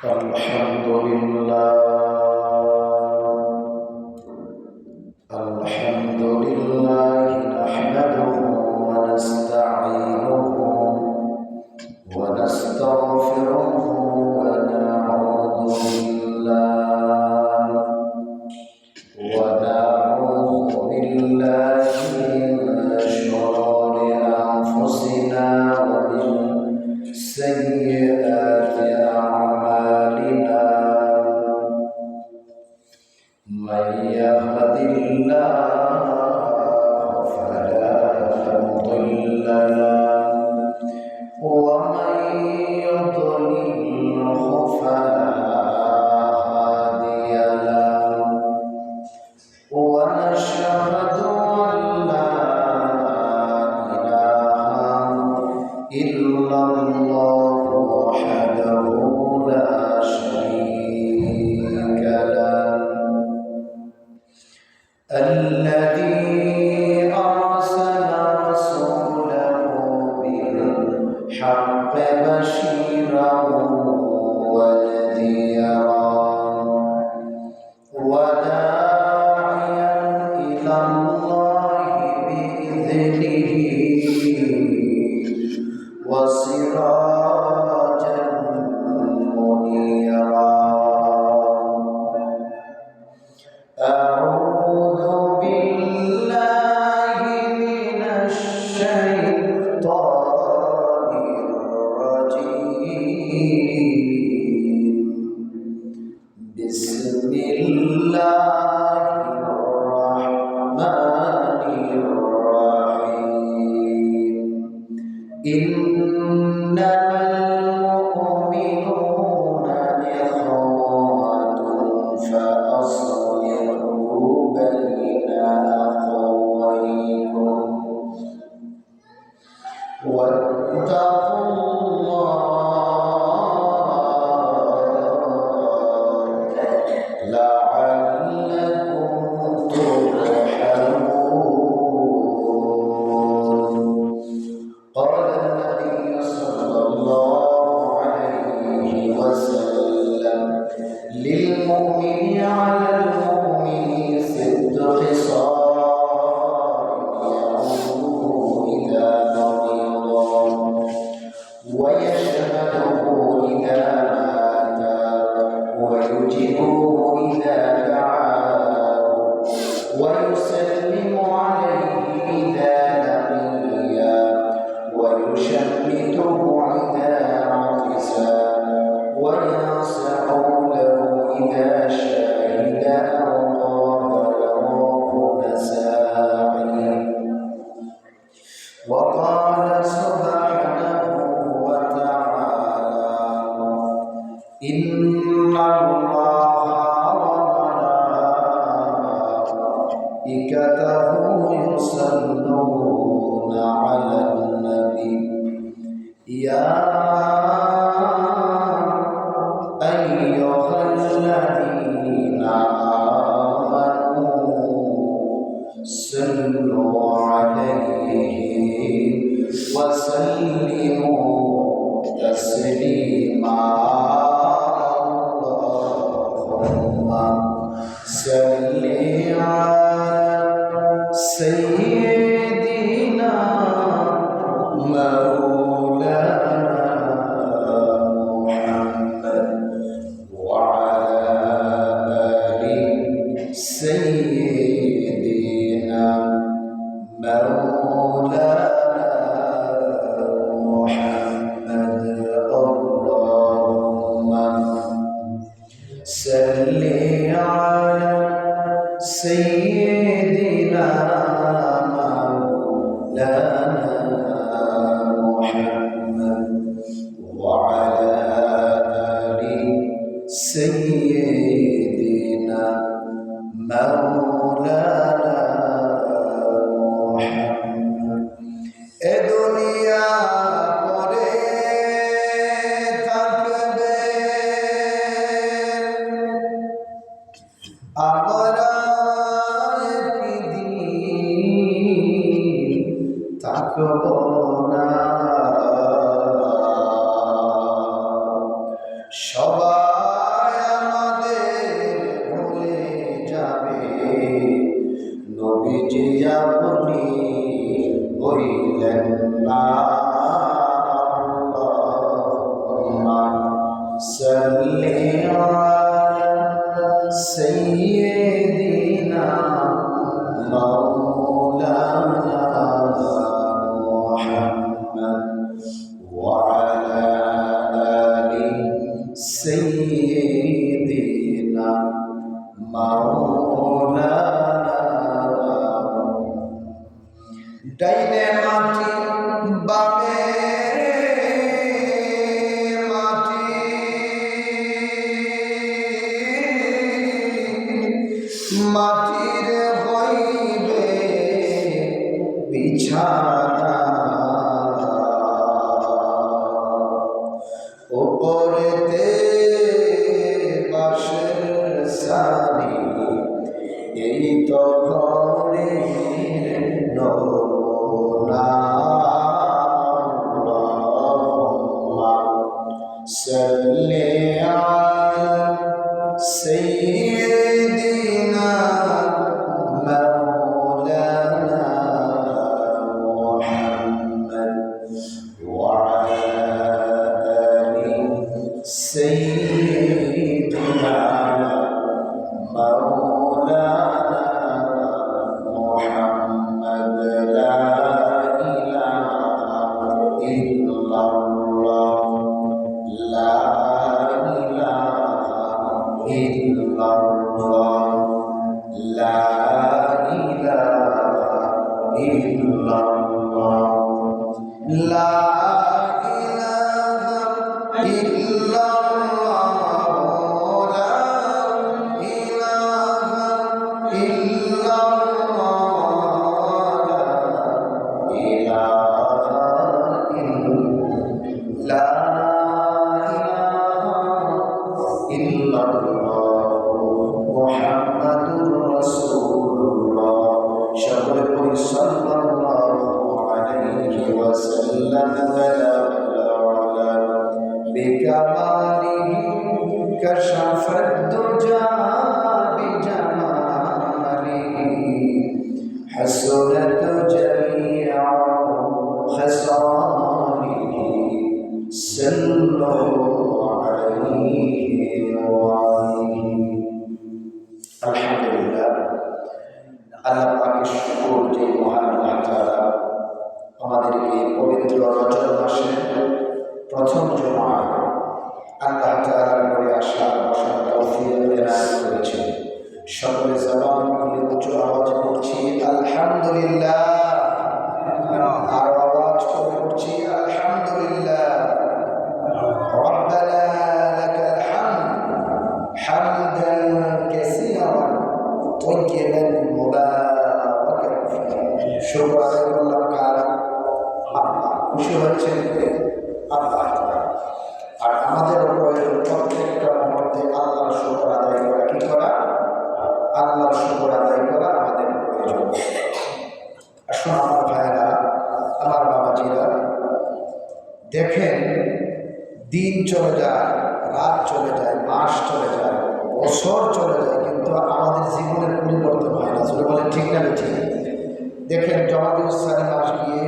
الحمد لله الحمد لله نحمده ونستعينه ونستغفره ونعوذ بالله من شرور أنفسنا ومن سيئات أعمالنا من يهد الله فلا مضل له ومن يضلله فلا هادي له ونشهد أن لا إله إلا الله وحده لا شريك له الذي أرسل رسوله بالحق بشيرا ونذيرا وداعيا إلى الله بإذنه وسراجا منيرا أعوذ بالله من الشيطان الرجيم بسم الله الرحمن الرحيم إنما المؤمنون إخوة فأصلحوا بين أخويكم واتقوا الله لعلكم ترحمون قال النبي صلى الله عليه وسلم للمؤمن على المؤمن 6 خصال يعوده إذا مرض ويشهده إذا مات ويجبه إذا دعاه ويسلم عليه إذا لقيه ويشمته إذا عطس وينصح له إذا شهد أو قال رواه النسائي وقال سبحانه وتعالى إن الله وملائكته يصلون على النبي يا أيها الذين آمنوا صلوا عليه وسلموا تسليما اللهم صل على سيدنا مولانا محمد وعلى آل سيدنا مولانا محمد اللهم صل على سيدنا مولانا محمد وعلى آل سيدنا مولانا محمد এ দুনিয়া পরে থাকবে আমরা একদিন থাকব না সবাই صل على سيدنا مولانا محمد وعلى آل سيدنا مولانا ডাইনে মাটি বামে মাটি মাটির হইবে বিছানা উপরেতে বাঁশের সারি এই তো ঘরে নমুনা সাল্লি আলা সাইয়্যিদিনা মাওলানা মুহাম্মদ ওয়া আলা আলি সাইয়্যিদিনা مولانا محمد لا إله إلا الله لا إله إلا الله لا إله إلا الله لا إله إلا মুহাম্মাদুর রাসূলুল্লাহ সকলে পড়ি সাল্লাল্লাহু আলাইহি ওয়াসাল্লাম ওয়া বিকামালিহি কাশাফাদ দুজা বিজামালিহি হাসনাত জামিআ খাসালিহি সাল্লাল্লাহু আলাইহি ওয়া আলহামদুলিল্লাহ আল্লাহ পাকের শুকর যে মহান আল্লাহ তাআলা আমাদেরকে পবিত্র রজব মাসের প্রথম জুমআ আল্লাহ তাআলার ঘরে আসা বসার তৌফিক এনায়েত করেছেন। সকলে জবান খুলে উঁচু আওয়াজে পড়ছি আলহামদুলিল্লাহ, আর আওয়াজ করে পড়ছি আলহামদুলিল্লাহ। রব্বানা লাকাল হামদ হামদান কাসীরান তাইয়্যিবান মুবারাকান ফীহি। শুকর আদায় করলাম কার? আল্লাহ। খুশি হচ্ছেন আল্লাহ। আর আমাদের প্রয়োজন প্রত্যেকটা মুহূর্তে আল্লাহর শুকর আদায় করা। কি করা? আল্লাহর শুকর আদায় করা আমাদের প্রয়োজন। আসুন আমার ভাইয়েরা, আমার বাবাজিরা, দেখেন দিন চলে যায়, রাত চলে যায়, মাস চলে যায়, বছর চলে যায়, কিন্তু আমাদের জীবনের পরিবর্তন হয় না। আসলে বলেন ঠিক না ঠিক? দেখেন জমাতুল সানি মাস গিয়ে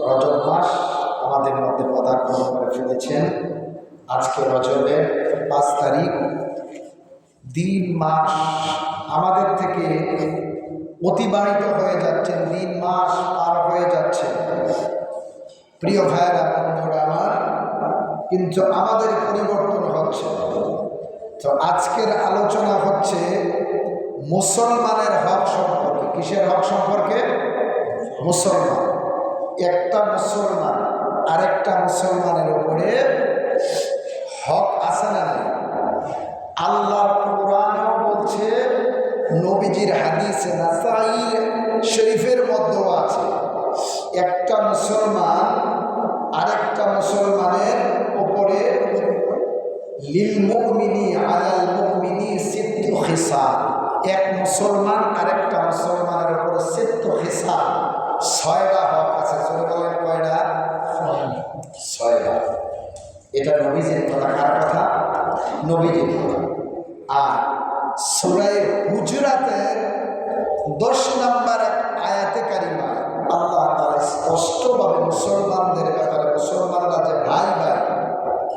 রজব মাস আমাদের মধ্যে পদার্পণ করে ফেলেছেন। আজকে রজবের 5 তারিখ। দিন মাস আমাদের থেকে অতিবাহিত হয়ে যাচ্ছেন, দিন মাস পার হয়ে যাচ্ছে। প্রিয় ভাইয়েরা, বন্ধুরা আমার, কিন্তু আমাদের পরিবর্তন হচ্ছে। তো আজকের আলোচনা হচ্ছে মুসলমানের হক সম্পর্কে। কিসের হক সম্পর্কে? মুসলমান। একটা মুসলমান আরেকটা মুসলমানের উপরে হক আছে না নাই? আল্লাহর কোরআনও বলছে, নবীজির হাদিসে নাসাঈ শরীফের মধ্যেও আছে, একটা মুসলমান আরেকটা মুসলমানের উপরে লিল মুমিনি আলাল মুমিনি সিত্তু খিসাল। এক মুসলমান আরেকটা মুসলমানের উপরে সিত্তু খিসাল, 6টা হক আছে। চলে বলেন কয়টা? 6টা। এটা নবীজির কথা। কার কথা? নবীজির কথা। আর সূরা হুজুরাতের 10 নম্বর আয়াতে কারিমা আল্লাহ তাআলা স্পষ্টভাবে মুসলমানদের ব্যাপারে, মুসলমানরা যে ভাই ভাই,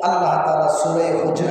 আল্লাহ তাআলা সূরা হুজুরাত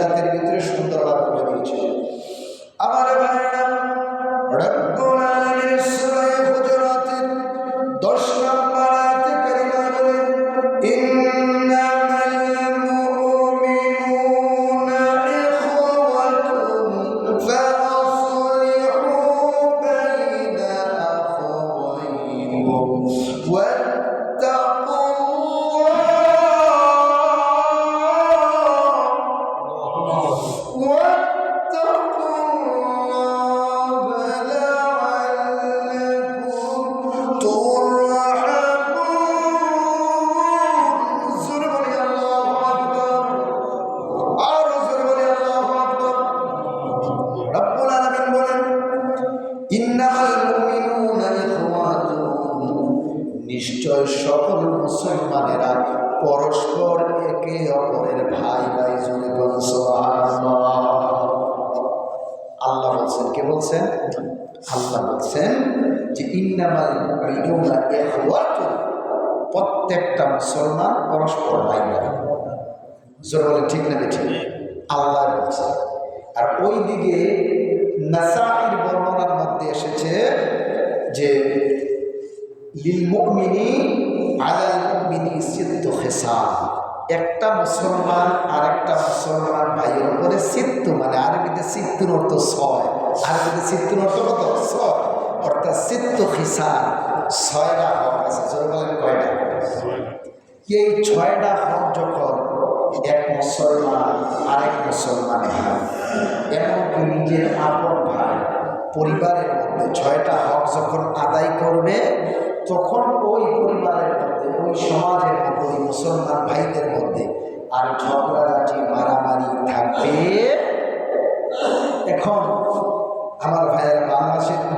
নিশ্চয় সকল মুসলমানেরা পরস্পর একে অপরের ভাই ভাই। জোরে বলুন সুবহানাল্লাহ। আল্লাহ বলছেন, কে বলছেন? আল্লাহ বলছেন যে ইন্নামাল মুমিনুনা ইখওয়াতুন, প্রত্যেকটা মুসলমান পরস্পর ভাই ভাই। জোরে বলেন ঠিক না ঠিক? আল্লাহ বলছেন। আর ওই দিকে নাসাঈর বর্ণনার মধ্যে এসেছে যে লিল মুমিনি আলাল মুমিনি সিদ্দু খিসাল, একটা মুসলমান আর একটা মুসলমান ভাইয়ের উপরে সিদ্দু, মানে আরবিতে সিদ্দুর অর্থ 6, আরবিতে সিদ্দুর অর্থ কত? 6, অর্থাৎ সিদ্দু খিসাল, 6টা হক আছে। জোরে বলেন কয়টা? এই 6টা হক যখন এক মুসলমান আরেক মুসলমান ভাই, এমনকি নিজের আপন ভাই, পরিবারের মধ্যে 6টা হক যখন আদায় করবে, তখন ওই পরিবারের মধ্যে, ওই সমাজের মধ্যে, ওই মুসলমান ভাইদের মধ্যে আর ঝগড়াঝাটি মারামারি থাকবে। এখন আমার ভাইয়েরা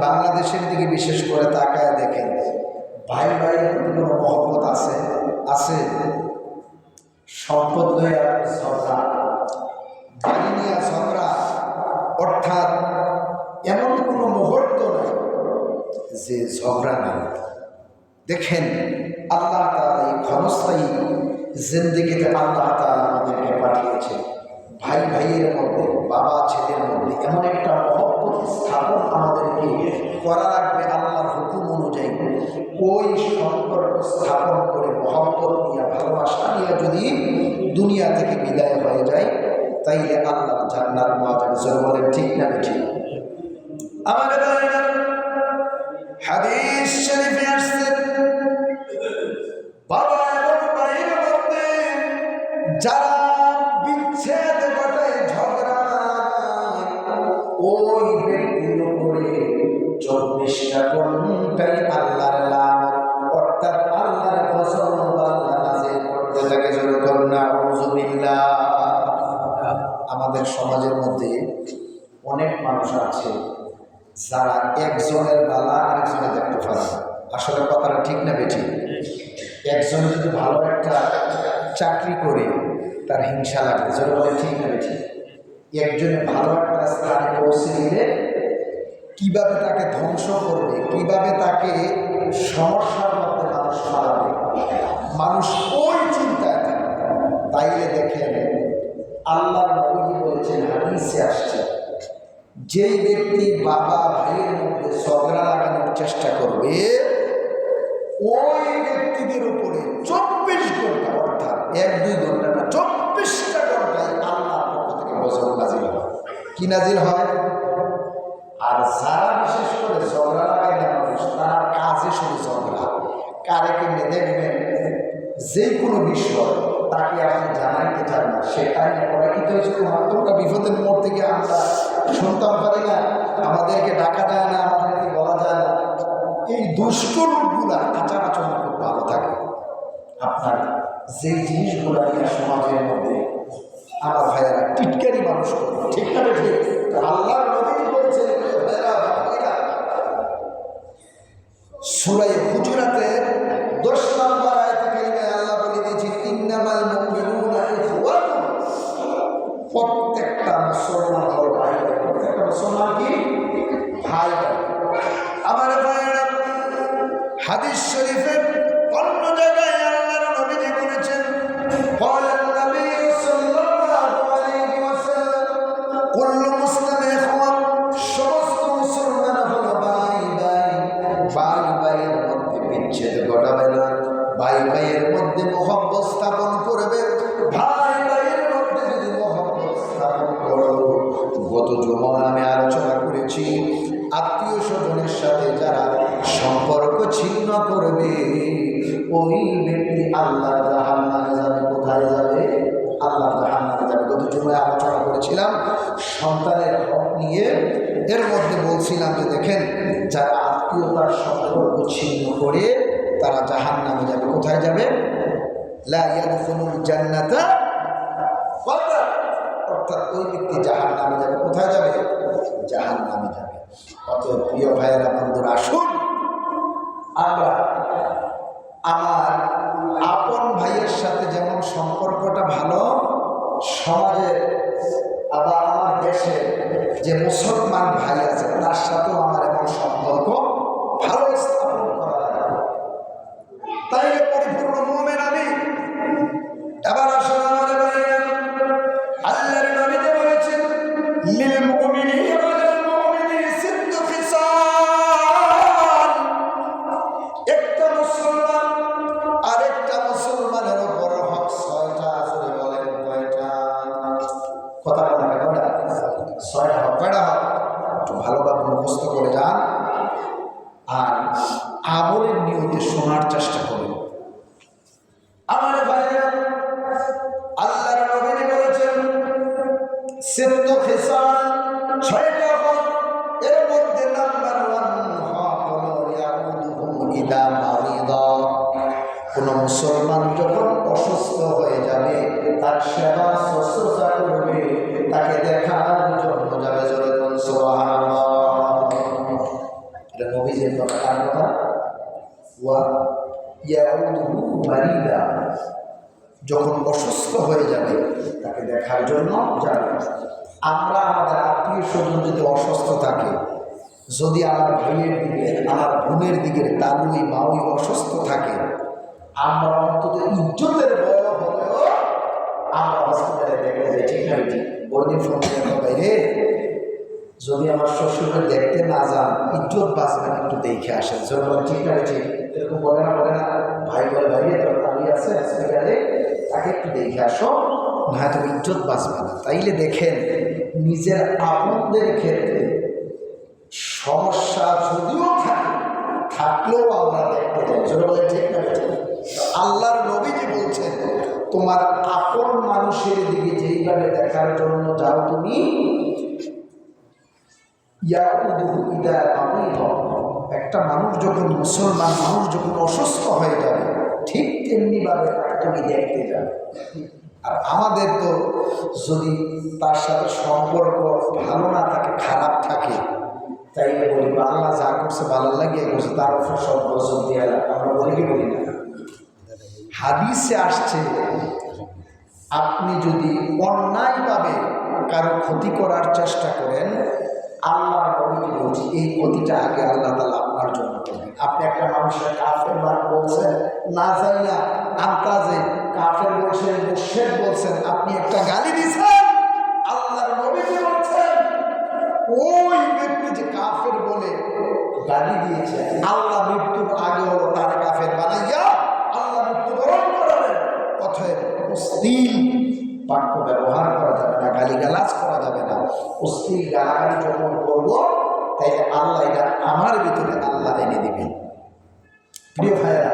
বাংলাদেশের দিকে বিশেষ করে তাকায় দেখেন, ভাই ভাইয়ের প্রতি কোনো মহব্বত আছে? আছে? সম্পদ লইয়া ঝগড়া, গাড়ি নিয়ে ঝগড়া, অর্থাৎ এমন কোনো মুহূর্ত নেই যে ঝগড়া নেই। দেখেন আল্লাহ তাআলা এই ক্ষণস্থায়ী জিন্দেগিতে আল্লাহ তাআলা আমাদেরকে পাঠিয়েছে ভাই ভাইয়ের মধ্যে, বাবা ছেলের মধ্যে এমন একটা মহব্বত স্থাপন আমাদেরকে করা লাগবে আল্লাহর হুকুম অনুযায়ী। ওই সম্পর্ক স্থাপন করে মহব্বত নিয়ে, ভালোবাসা নিয়ে যদি দুনিয়া থেকে বিদায় হয়ে যায়, তাইলে আল্লাহ জান্নাত পাওয়া যাবে। জোরে বলেন ঠিক না ঠিক? আমার ভাইরা, হাদিস শরীফে আসছে বাবা এবং ভাইয়ের মধ্যে যারা বিচ্ছেদ ঘটায়, ঝগড়া, ওই ব্যক্তির উপরে 24টা ঘন্টায় আল্লাহর লানত, অর্থাৎ আল্লাহর গজব আল্লাহ নাযিল করতে থাকে। জোরে বলুন নাউযুবিল্লাহ। আমাদের সমাজের মধ্যে অনেক মানুষ আছে যারা একজনের বালা আরেকজনে দেখতে পারে না। আসলে কথাটা ঠিক না বেঠিক? একজন যদি ভালো একটা চাকরি করে তার হিংসা লাগে। জোরে বলে ঠিক না বেঠিক? একজনে ভালো একটা স্থানে পৌঁছে দিলে কিভাবে তাকে ধ্বংস করবে, কিভাবে তাকে সমস্যার মধ্যে মানুষ ফেলাবে, মানুষ ওই চিন্তায় থাকে। তাইলে দেখেন আল্লাহর নবী বলেছেন, হাদিসে আসছে, যেই ব্যক্তি বাবা ভাইয়ের মধ্যে ঝগড়া লাগানোর চেষ্টা করবে, ওই ব্যক্তিদের উপরে 24 ঘন্টা, অর্থাৎ 1-2 ঘন্টা না, 24টা ঘন্টায় আল্লাহর পক্ষ থেকে গজব নাজিল হয়। কি নাজিল হয়? আর যারা বিশেষ করে ঝগড়া লাগায় না মানুষ, তার কাজে শুধু ঝগড়া। কারে কেমনে দেখবেন, যে কোনো বিষয় তাকে আপনি জানাইতে চান না, সেটাই পরাকিত হয়েছে। তোমরা বিপদের মোড় থেকে আমরা শুনতাম পারি না, আমাদেরকে ডাকা যায় না, আমাদেরকে বলা যায় না। এই দুষ্ট লোকগুলা আচার আচরণ খুব ভালো থাকে। আপনার যে জিনিসগুলা নিয়ে সমাজের মধ্যে আমার ভাইয়েরা টিটকারি মানুষ করে, ঠিক না ঠিক? আল্লাহর নবী বলছেন, সূরা হুজুরাতে 10 নম্বর আয়াতে কারিমায় আল্লাহ বলে দিয়েছেন, ইন্নামাল মুমিনুনা ইখওয়াতুন, প্রত্যেকটা মুসলমান হল ভাই। প্রত্যেকটা মুসলমান কি ভাই? আমার ভাইয়েরা, হাদিস শরীফে অন্য জায়গায় আল্লাহর নবী বলেছেন, ক্বালান নবী সাল্লাল্লাহু আলাইহি ওয়াসাল্লাম, কুল্লু মুসলিম ইখওয়াত, সমস্ত মুসলমান হলো ভাই ভাই। ভাই ভাইয়ের মধ্যে বিচ্ছেদ ঘটাবে না, ভাই ভাইয়ের মধ্যে মহব্বত স্থাপন করবে। ভাই ভাইয়ের মধ্যে যদি মহব্বত স্থাপন করো, গত জুমায় আমি আলোচনা করেছি, আত্মীয় স্বজনের সাথে যারা সম্পর্ক ছিন্ন করবে, ওই ব্যক্তি আল্লাহ জাহান্নামে যাবে। কোথায় যাবে? আল্লাহ জাহান্নামে যাবে। গত জুমায় আলোচনা করেছিলাম সন্তানের হক নিয়ে। এর মধ্যে বলছিলাম যে দেখেন, যারা আত্মীয়তার সম্পর্ক ছিন্ন করে তারা জাহান্নামে যাবে। কোথায় যাবে? লা ইয়াদখুলুল জান্নাতা, অর্থাৎ ওই ব্যক্তি জাহান্নামে যাবে। কোথায় যাবে? জাহান্নামে যাবে। অত প্রিয় ভাইয়েরা, বন্ধুরা, আসুন আমরা আমার আপন ভাইয়ের সাথে যেমন সম্পর্কটা ভালো, সমাজের আবার আমার দেশে যে মুসলমান ভাই আছে তার সাথেও আমার এমন সম্পর্ক ভালো স্থাপন করা লাগে, তাইলে পরিপূর্ণ মুমিন আমি। এবার আসলে আমাদের ভাইয়েরা, আল্লাহর নবী যে বলেছেন লিল মুমিনিনা ওয়াল মুমিনাতি সিদ্দু খিসাল, একটা মুসলমান আরেকটা মুসলমানের উপর হক 6টা। আসলে বলেন কয়টা? কথা বলা কয়টা? 6টা হক। কয়টা হক? একটু ভালোভাবে মুখস্থ করে যান আর আমলের নিয়তে শোনার চেষ্টা করুন। আমার ভাইরা, আল্লাহর নবী বলেছেন সিদ্দু খিসাল, 6টা হক। এর মধ্যে নাম্বার 1 হক হলো ইয়াউদুহু ইদা মারিদা, কোন মুসলমান যখন অসুস্থ হয়ে যাবে তার সেবা শুশ্রূষা করবে, তাকে দেখার জন্য যাবে। জোরে বলুন সুবহানাল্লাহ। এটা নবীজির কথা, কার কথা? ওয়া ইয়াউদুহু মারিদা, যখন অসুস্থ হয়ে যাবে তাকে দেখার জন্য যাবে। আমরা আমাদের আত্মীয় স্বজন যদি অসুস্থ থাকে, যদি আমার ভাইয়ের দিকে আমার বোনের দিকে তালুই মাউই অসুস্থ থাকে, আমরা অন্তত ইজ্জতের বড় হলেও আমরা হসপিটালে দেখে যাই। ঠিক না? বোনের ফোন দিয়ে বাইরে যদি আমার শ্বশুরকে দেখতে না যান, ইজ্জত বাঁচবেন, একটু দেখে আসেন। ঠিক না? ঠিক এরকম বলে না, বলে না? ভাই বলে ভাইয়ে তোর তালি আছে হসপিটালে, তাকে একটু দেখে আসো, না তুমি ইজ্জত বাঁচবে না। তাইলে দেখেন নিজের আপনদের ক্ষেত্রে সমস্যা যদিও থাকে, থাকলেও আমরা দেখতে যাই। জোরে বলে ঠিক না? আল্লাহর নবীজি বলছেন তোমার আপন মানুষের দিকে যেইভাবে দেখার জন্য যাও তুমি, একটা মানুষ যখন মুসলমান মানুষ যখন অসুস্থ হয়ে যাবে ঠিক তেমনিভাবে তুমি দেখতে যাবে। আর আমাদের তো যদি তার সাথে সম্পর্ক ভালো না থাকে, খারাপ থাকে, তাইলে বলি আল্লাহ যা করছে ভালো লাগিয়ে করছে, তার উপর সব গজব দিয়ে আমরা বলি কি বলি না? হাদিসে আসছে আপনি যদি অন্যায়ভাবে কারো ক্ষতি করার চেষ্টা করেন, আল্লাহ নবী বলছি এই ক্ষতিটা আগে আল্লাহ তাআলা আপনার জন্য করবেন। আপনি একটা মানুষের কাফের বলছেন, না যাই না আন্তাজে কাফের বলছেন, মুশরিক বলছেন, আপনি একটা গালি দিয়েছেন, আল্লাহর নবী বলছেন ওই ব্যক্তি যে কাফের বলে গালি দিয়েছে, আল্লাহ মৃত্যুর আগে হলো তার কাফের বানাইয়া আল্লাহ মৃত্যুবরণ করাবেন। অতএব অশ্লীল বাক্য ব্যবহার করা যাবে না, গালিগালাজ করা যাবে না। অশ্লীল গালাগালি যখন করবো তাইলে আল্লাহ এটা আমার ভিতরে আল্লাহ এনে দিবেন। প্রিয় ভাইয়েরা,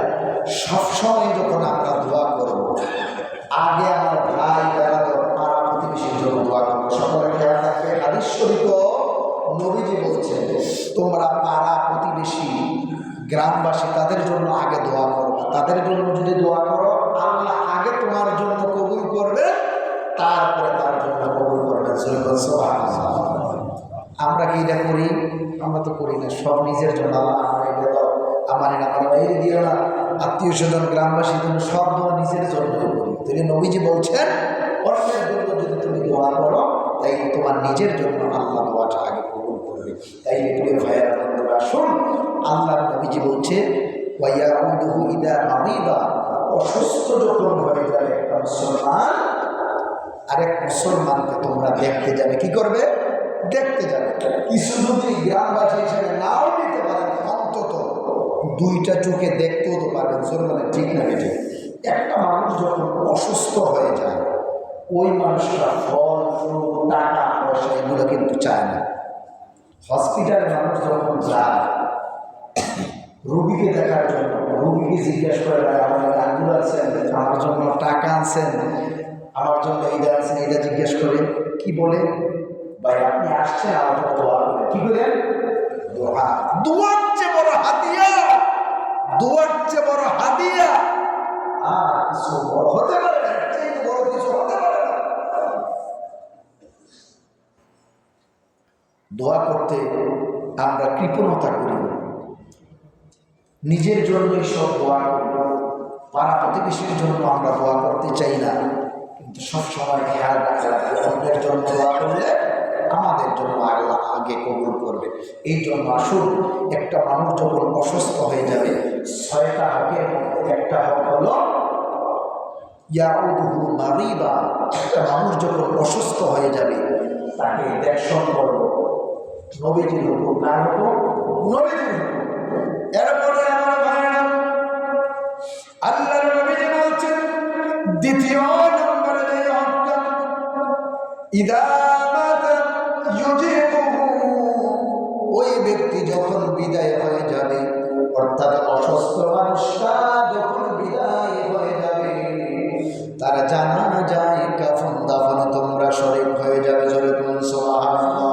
সবসময় যখন আমরা দোয়া করব, আগে আমার ভাই বেড়াদর পাড়া প্রতিবেশীর জন্য দোয়া করবো। সকলে খেয়াল রাখবে, হাদিস শরীফ নবীজি বলছেন তোমরা পাড়া প্রতিবেশী গ্রামবাসী তাদের জন্য আগে দোয়া করো। তাদের জন্য যদি দোয়া করো, আল্লাহ আগে তোমার জন্য কবুল করবে, তারপরে তার জন্য কবুল করবেন। আমরা কি এটা করি? আমরা তো করি না, সব নিজের জন্য। আল্লাহ আমার এটা দাও, আমার এটা আমার বাইরে দিও না, আত্মীয় স্বজন গ্রামবাসীর জন্য, সব দোয়া নিজের জন্যই করি। তাহলে নবীজি বলছেন অন্যের জন্য যদি তুমি দোয়া করো, তাই তোমার নিজের জন্য আল্লাহ দোয়াটা আগে কবুল করবে। তাই প্রিয় ভাইয়েরা, বন্ধুরা, শুন, আল্লাহ নবীজি বলছে ওয়ায়াউদুহু ইদা মারিদা, অসুস্থ যখন হয়ে যাবে একটা মুসলমান, আরেক মুসলমানকে তোমরা দেখতে যাবে। কি করবে? দেখতে যাবে। কিছু যদি গ্রামবাসী হিসেবে নাও নিতে পারেন, অন্তত 2টা চোখে দেখতেও তো পারবেন। মানে ঠিক না? ঠিক। একটা মানুষ যখন অসুস্থ হয়ে যায়, ওই মানুষটা ফল ফুল টাকা পয়সা এগুলো কিন্তু চায় না। হসপিটালে মানুষ যখন যায় রুগীকে দেখার জন্য, রুগীকে জিজ্ঞেস করে আমার আঙ্গুল আনছেন, আমার জন্য টাকা আনছেন, আমার জন্য এইটা আনছেন, এটা জিজ্ঞেস করে কি বলে? ভাই আপনি আসছেন আমার জন্য দোয়া করে। কি বলেন? দোয়া। দোয়ার চেয়ে বড় হাদিয়া, দোয়ার চেয়ে বড় হাদিয়া আর কিছু বড় হতে পারে না, বড় কিছু হতে পারে না। দোয়া করতে আমরা কৃপণতা করি, নিজের জন্যই সব দোয়া করি। পাড়া প্রতিবেশীর জন্য আমরা দোয়া করতে চাই না, কিন্তু সবসময় খেয়াল রাখা লাগবে অন্যের জন্য দোয়া করলে আমাদের জন্য আল্লাহ আগে কবুল করবে। এই জন্য আসুন, একটা মানুষ যখন অসুস্থ হয়ে যাবে, 6টা হকের মধ্যে একটা হক হলো ইয়াউদুহু মারিবা। একটা মানুষ যখন অসুস্থ হয়ে যাবে তাকে দেখশন করবো, নবীজির হুকুম, কার হুকুম? নবীজির হুকুম। এরপরে আমার ভাইরা, আল্লাহর নবীজি বলছেন দ্বিতীয় নম্বরে যে হকটা, ইদা মাতা ইউজিবুহু, ওই ব্যক্তি যখন বিদায় হয়ে যাবে, অর্থাৎ অসুস্থ মানুষটা যখন বিদায় হয়ে যাবে, তারা জানা যায় কাফন দাফন তোমরা শরীক হয়ে যাবে। জোরে বলুন সুবহানাল্লাহ।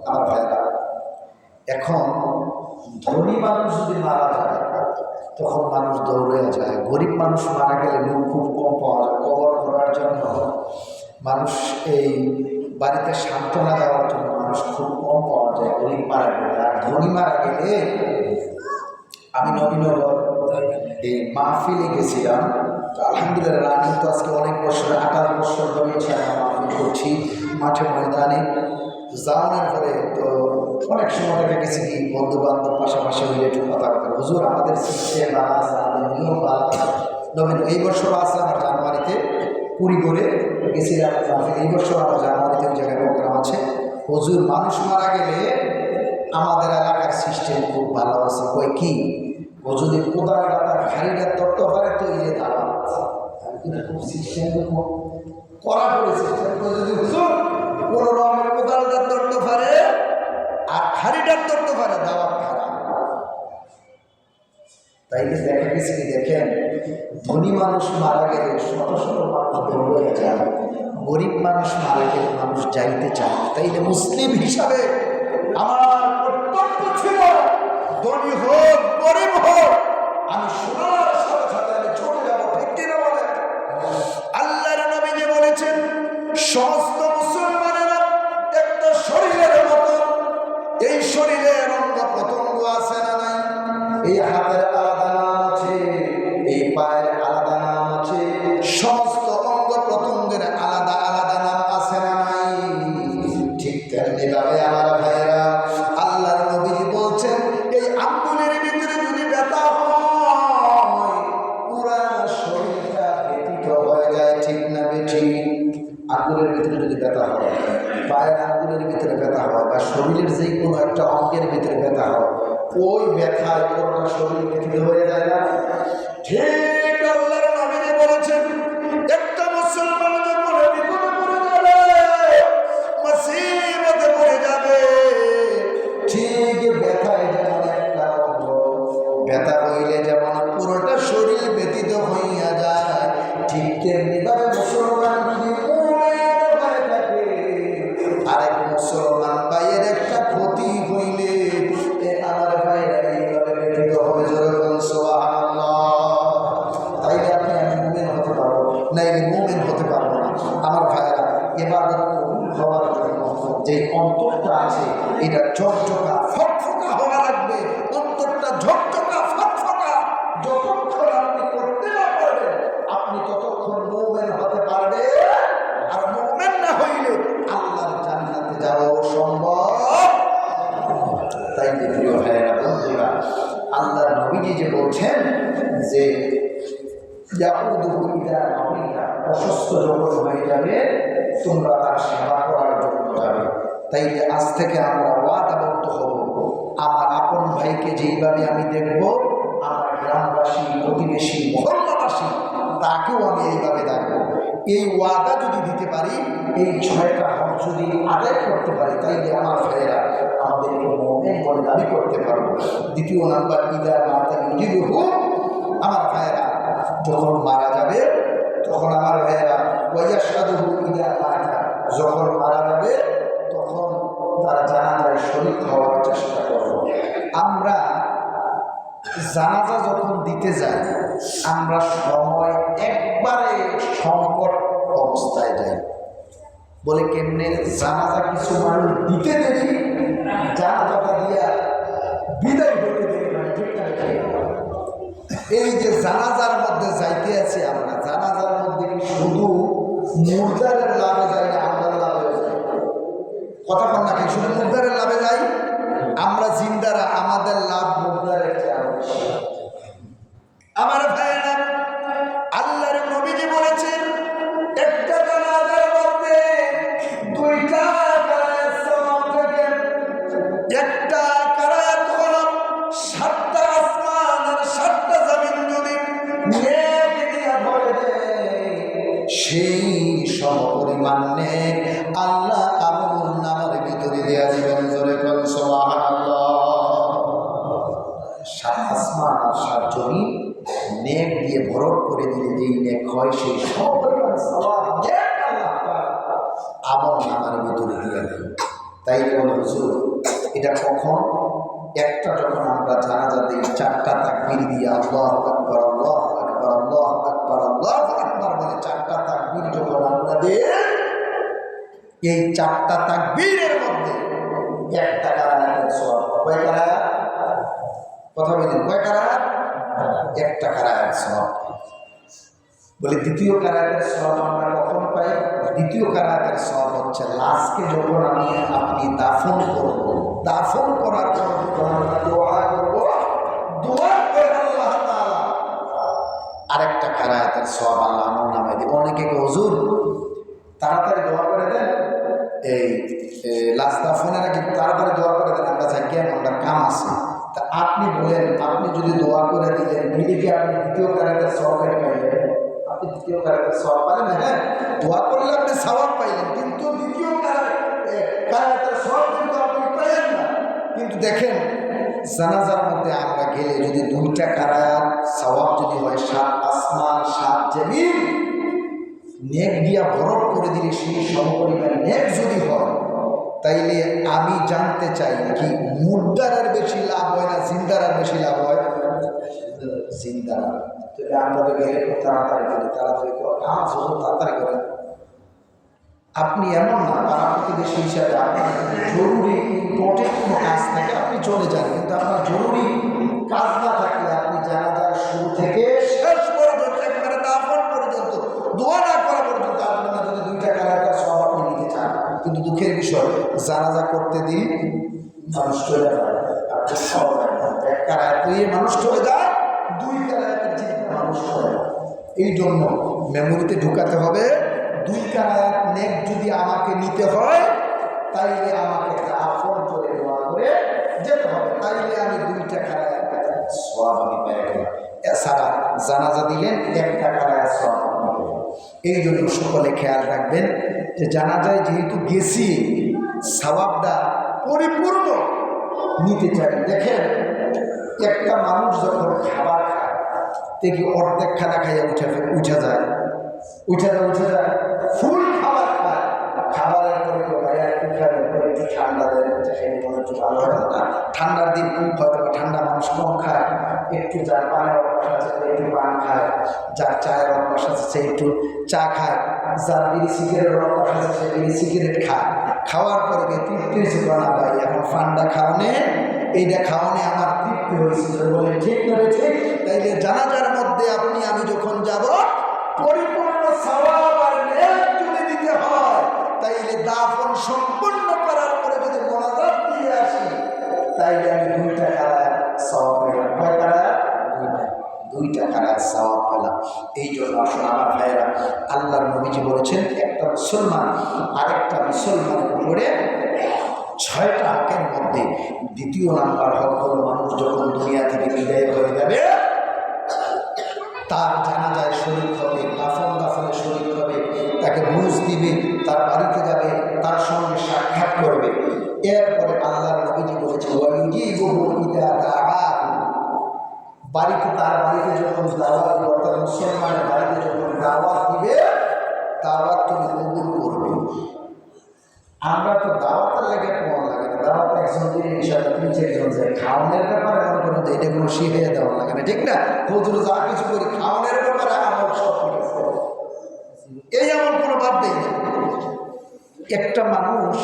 আমার ভাইরা, এখন ধনী মানুষ যদি মারা যায় তখন মানুষ দৌড়ে যায়, গরিব মানুষ মারা গেলে লোক খুব কম পাওয়া যায়। কবর করার জন্য মানুষ, এই বাড়িতে সান্ত্বনা দেওয়ার জন্য মানুষ খুব কম পাওয়া যায় গরিব মারা গেলে। আর ধনী মারা গেলে, আমি নবীনগর এই মাহফিলে গেছিলাম, তো আলহামদুলিল্লাহ আমি তো আজকে অনেক বছর, 28 বছর ধরেছি আমি মাহফিল করছি মাঠে ময়দানে। যাওয়ার পরে তো অনেক সময় দেখা গেছে কি বন্ধু বান্ধব পাশাপাশি হইলে একটু কথা বলতে, হুজুর আমাদের সিস্টেম আছে, আমাদের নিয়ম নবীন। এই বছর আছে আমার জানুয়ারিতে কুড়িগড়ে গেছিলাম মাহফিল। এই বছর আমার জানুয়ারিতে ওই জায়গায় প্রোগ্রাম আছে। হুজুর মানুষ মারা গেলে আমাদের এলাকার সিস্টেম খুব ভালো আছে। কই কি, ও যদি কোদাল তার খাড়িটা তত্ত্ব পারে তো এই যে দাওয়াত, খুব সিস্টেম করা করে সিস্টেম করে, যদি হুজুর কোনো রকমের কোদালটা তত্ত্ব পারে আর খাড়িটার তত্ত্ব পারে, দাওয়াত খারাপ। তাই দেখা গেছে কি, দেখেন ধনী মানুষ মারা গেলে শত শত মানুষ দৌড়ে যায়, গরিব মানুষ মারা গেলে মানুষ যাইতে চায়। তাই মুসলিম হিসাবে আমার কর্তব্য ছিল, ধনী হোক গরিব হোক, আমি শোনার সাথে সাথে আমি চলে যাবো। ঠিক কিনা বলেন? আল্লাহর নবী যে বলেছেন সমস্ত মুসলমানেরা একটা শরীরের মতো, এই শরীরের অঙ্গ প্রত্যঙ্গ আছে না নাই? এই হাতের আলাদা নাম আছে, এই পায়ের আলাদা নাম আছে, সমস্ত অঙ্গ প্রত্যঙ্গের আলাদা আলাদা নাম আছে না নাই? ঠিক তেমনি ভাবে আমার ভাইয়েরা, আল্লাহর নবীজি বলছেন এই আঙ্গুলের ভিতরে যদি ব্যথা হয় পুরা শরীরটা ব্যথিত হয়ে যায়। ঠিক না বেঠিক? আঙ্গুলের ভিতরে যদি ব্যথা হয়, পায়ের আঙ্গুলের ভিতরে ব্যথা হয়, বা শরীরের যে কোনো একটা অঙ্গের ভিতরে ব্যথা হয়, ওই ব্যথায় পুরোটা শরীর ব্যথিত হয়ে যায় না? ঠিক আল্লাহর নবী বলেছেন একটা মুসলমান যখন বিপদে পড়ে যাবে, মুসিবতে পড়ে যাবে, ঠিক ব্যথায় যেমন একটা অঙ্গ ব্যথা হইলে যেমন পুরোটা শরীর ব্যথিত হইয়া যায়, ঠিক তেমনি ভাবে মুসলমান যদি হয়ে থাকে, আরেক মুসলমান ভাইয়ের একটা ক্ষতি হইলে আমার ভাইরা এইভাবে ব্যথিত হবে। যেরকম সুবহানাল্লাহ। তাইলে আপনি আমি মুমিন হতে পারবো, নাইলে মুমিন হতে পারবো না। আমার ভাইরা, ইবাদত হওয়ার জন্য যে অন্তরটা আছে এটা ঝকঝকা ফকফকা হওয়া লাগবে। অন্তরটা ঝকঝকা ফকফকা যতক্ষণ আপনি করতে না পারবেন, আপনি ততক্ষণ মুমিন হতে পারবে। আর মুমিন না হইলে আল্লাহর জান্নাতে যাওয়া সম্ভব। তাই প্রিয় ভাইয়েরা, বন্ধুরা, আল্লাহর নবীজি যে বলছেন যে অসুস্থ যখন হয়ে যাবে তোমরা তার সেবা করার জন্য যাবে। তাই আজ থেকে আমরা ওয়াদাবদ্ধ হব, আমার আপন ভাইকে যেইভাবে আমি দেখব, আমার গ্রামবাসী, প্রতিবেশী, মহল্লাবাসী তাকেও আমি এইভাবে দেখব। এই ওয়াদা যদি দিতে পারি, এই 6টা হক যদি আদায় করতে পারি, তাইলে আমার ভাইয়েরা আমাদেরকে মুমিন বলে দাবি করতে পারবো। দ্বিতীয় নাম্বার, ইদা মাতা ইউজিবুহু, আমার ভাইয়েরা যখন মারা যাবে তখন আমার ভাইয়েরা ওয়াইয়াশহাদুহু ইদা মাতা, যখন মারা যাবে তখন তারা জানাজায় শরীক হওয়ার চেষ্টা করব। আমরা জানাজা যখন দিতে যাই, আমরা সময় একবারে সংকট অবস্থায় যাই। বলে কেমনে? জানাজা কিছু মানুষ দিতে দেরি, জানাজাটা দিয়া বিদায় হতে দেরি, মানে ঠিক না? এই যে জানাজার মধ্যে যাইতে আছি আমরা, জানাজার মধ্যে কি শুধু মুর্দারের লাভে যাই না আমরার লাভে যাই? কথা কন নাকি? শুধু মুর্দারের লাভে যাই? আমরা জিন্দারা, আমাদের লাভ মুর্দারের চেয়ে আমার ভাইয়েরা, আল্লাহর নবীজি বলেছেন একটা জানাজার মধ্যে দুইটা কারায়াত সওয়াব থাকে। একটা কারায়াত হলো 7টা আসমান আর 7টা জমিন যদি নেক দিয়া ভরে দেয়, সেই সমপরিমাণ নেক আল্লাহ আমল নামার ভিতরে দেয়া দিবেন। জোরে কোন সুবহানাল্লাহ। 7 আসমান আর 7 জমিন নেক দিয়ে ভরট করে দিলে যেই নেক হয়, সেই সমপরিমাণ সওয়াব আমল নামার ভিতরে দিয়ে দেয়। তাই বলে হুজুর, এটা কখন? একটা যখন আমরা জানাজা দিই, 4টা তাকবীর দিয়ে আল্লাহু আকবার, আল্লাহু আকবার, আল্লাহু আকবার, আল্লাহু আকবার বলে 4টা তাকবীর যখন আমরা দিই, এই 4টা তাকবীরের মধ্যে একটা কারায়াতের সওয়াব। কয় কারায়াত? কথা বলেন, কয় কারায়াত? একটা কারায়াত সওয়াব। বলে দ্বিতীয় কারায়াতের সওয়াব আমরা কখন পাই? দ্বিতীয় কারায়াতের সওয়াব হচ্ছে লাশকে যখন আপনি দাফন করব, দাফন করার পর যখন আমরা দোয়া করব, দোয়া করে আল্লাহ তাআলা আরেকটা কারায়াতের সওয়াব আল্লাহ আমার নামে দেব। অনেকে হুজুর তাড়াতাড়ি দোয়া করে দেন, এই লাশ দাফনের আগে তাড়াতাড়ি দোয়া করে দেন, আমরা যাই আমার কাম আছে। তা আপনি বলেন, আপনি যদি দোয়া করে দিলেন, দিলে কি আপনি দ্বিতীয় কারায়াতের সওয়াব পাইলেন? আপনি দ্বিতীয় কারায়াতের সওয়াব পাইলেন? হ্যাঁ, দোয়া করলে আপনি সওয়াব পাইলেন, কিন্তু দ্বিতীয় কারায়াতের সওয়াব কিন্তু আপনি পাইলেন না। কিন্তু দেখেন, জানাজার মধ্যে আমরা গেলে যদি 2টা কারায়াত সওয়াব যদি হয়, 7 আসমান 7 জমিন নেক দিয়া ভরট করে দিলে সেই সমপরিমাণ নেক যদি হয়, তাইলে আমি জানতে চাই কি মুর্দারের বেশি লাভ হয় না জিন্দারার বেশি লাভ হয়? জিন্দারা। তবে আমরা তো গেলে খুব তাড়াতাড়ি করি, তাড়াতাড়ি করে কাজ হতো, তাড়াতাড়ি করে। আপনি এমন না, পাড়া প্রতিবেশী হিসাবে আপনার জরুরি ইম্পর্টেন্ট কোনো কাজ থাকে আপনি চলে যান, কিন্তু আপনার জরুরি কাজ না থাকলে আপনি জানাজার শুরু থেকে শেষ পর্যন্ত, একবারে দাফন পর্যন্ত, দোয়া না করা পর্যন্ত আপনি না যদি 2টা কারায়াতের সওয়াব আপনি নিতে চান। কিন্তু দুঃখের বিষয়, জানাজা করতে দিন মানুষ চলে যায়, আপনি সব 1 কারায়াত দিয়ে মানুষ চলে যায়, 2 কারায়াতের চিন্তা মানুষ চলে যায়। এই জন্য মেমোরিতে ঢুকাতে হবে, 2 কারায়াত নেক যদি আমাকে নিতে হয়, তাইলে আমাকে দাফন করে দোয়া করে যেতে হবে, তাইলে আমি 2টা কারায়াত সওয়াব আমি পেয়ে গেলাম। এছাড়া জানাজা দিলেন 1টা কারায়াত সওয়াব। এই জন্য সকলে খেয়াল রাখবেন যে জানাজায় যেহেতু গেছি, সওয়াবটা পরিপূর্ণ নিতে চাই। দেখেন, একটা মানুষ যখন খাবার খায়, দেখি অর্ধেক খানা খাইয়া উঠে যায়, ফুল খাবার খায়, খাবারের পরে ভাইয়া একটু খাবে, একটু ঠান্ডা দেয়, সেটা মনে হচ্ছে ভালো হয় না। ঠান্ডার দিন হয়তো ঠান্ডা মানুষ কম খায়, একটু যার পানের অভ্যাস আছে একটু পান খায়, যার চায়ের অভ্যাস আছে সে একটু চা খায়, যার বিড়ি সিগারেটের অভ্যাস আছে সে বিড়ি সিগারেট খায়। খাওয়ার পরে তৃপ্তি হয়েছে না ভাই, এখন ঠান্ডা খাওয়ানে এইটা খাওয়ানে আমার তৃপ্তি হয়েছিল, বলে ঠিক করে ঠিক। তাইলে জানাজার মধ্যে আপনি আমি যখন যাব, পরিপূর্ণ সওয়াব আর নেক যদি দিতে হয়, তাইলে দাফন সম্পূর্ণ করার পরে যদি মোনাজাত দিয়ে আসি, তাইলে আমি 2টা কারায়াত সওয়াব পেলাম। কয় কারায়াত? 2টা কারায়াত সওয়াব পেলাম। এই জন্য আসলে আমার ভাইয়েরা, আল্লাহর নবীজি বলেছেন, একটা মুসলমান আরেকটা মুসলমানের উপরে 6টা হকের মধ্যে দ্বিতীয় নাম্বার হক হল, মানুষ যখন দুনিয়া থেকে বিদায় হয়ে যাবে, তার জানাজায় শরীক হবে, দাফনে শরীক হবে, তাকে বুঝ দিবে, তার বাড়িতে যাবে, তার সঙ্গে সাক্ষাৎ করবে। এরপরে আল্লাহর নবীজি বলেছে, বাড়িতে, তার বাড়িতে যখন দাওয়াত দিবে, অর্থাৎ মুসলমানের বাড়িতে যখন দাওয়াত দিবে, দাওয়াত তুমি কবুল করবে। আমরা তো দাওয়াতের লাগে কেমন লাগে না, দাওয়াত একজন দিনের হিসাবে 3-4 জন যায়, খাওয়ানোর ব্যাপারে মনে করেন যে এটা কোনো শিখিয়ে দেওয়া লাগে না, ঠিক না? হুজুর যা কিছু করি খাওয়ানোর ব্যাপারে আমার সব এই এমন কোনো বাদ দেই না। একটা মানুষ